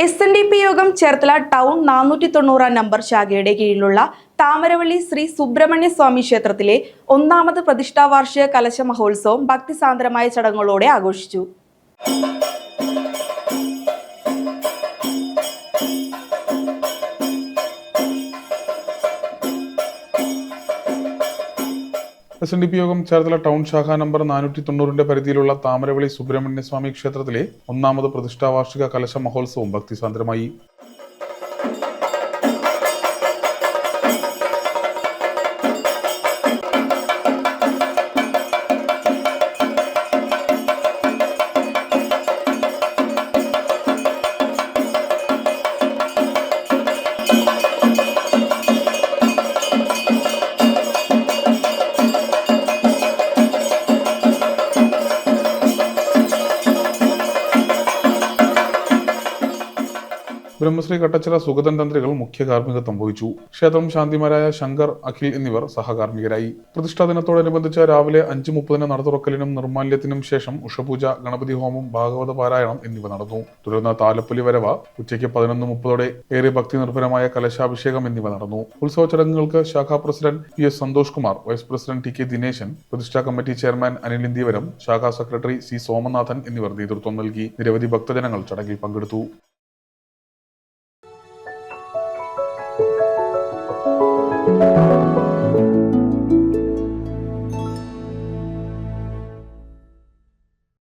SNDP യോഗം Cherthala town 490 number ശാഖയുടെ കീഴിലുള്ള താമരവള്ളി ശ്രീ സുബ്രഹ്മണ്യ സ്വാമി ക്ഷേത്രത്തിലെ ഒന്നാമത് പ്രതിഷ്ഠാ വാർഷിക കലശ മഹോത്സവം ഭക്തിസാന്ദ്രമായ ചടങ്ങുകളോടെ ആഘോഷിച്ചു. SNDP യോഗം ചേർത്തല ടൗൺ ശാഖ നമ്പർ 490 പരിധിയിലുള്ള താമരവള്ളി സുബ്രഹ്മണ്യ സ്വാമി ക്ഷേത്രത്തിലെ ഒന്നാമത് പ്രതിഷ്ഠാ വാർഷിക കലശ മഹോത്സവം ഭക്തിസാന്ദ്രമായി. ബ്രഹ്മശ്രീ കട്ടച്ചിറ സുഗതൻ തന്ത്രികൾ മുഖ്യ കാർമ്മികത്വം വഹിച്ചു. ക്ഷേത്രം ശാന്തിമാരായ ശങ്കർ, അഖിൽ എന്നിവർ സഹകാർമ്മികരായി. പ്രതിഷ്ഠാ ദിനത്തോടനുബന്ധിച്ച് രാവിലെ 5:30 നട തുറക്കലിനും നിർമാല്യത്തിനും ശേഷം ഉഷപൂജ, ഗണപതി ഹോമം, ഭാഗവത പാരായണം എന്നിവ നടന്നു. തുടർന്ന് താലപ്പൊലി വരവ്, ഉച്ചയ്ക്ക് 11:30 ഏറെ ഭക്തി നിർഭരമായ കലശാഭിഷേകം എന്നിവ നടന്നു. ഉത്സവ ചടങ്ങുകൾക്ക് ശാഖാ president PS Santhosh Kumar, vice president TK Dineshan, പ്രതിഷ്ഠാ കമ്മിറ്റി ചെയർമാൻ അനിൽ ഇന്ത്യവരം, ശാഖാ സെക്രട്ടറി C സോമനാഥൻ എന്നിവർ നേതൃത്വം നൽകി. നിരവധി ഭക്തജനങ്ങൾ ചടങ്ങിൽ പങ്കെടുത്തു.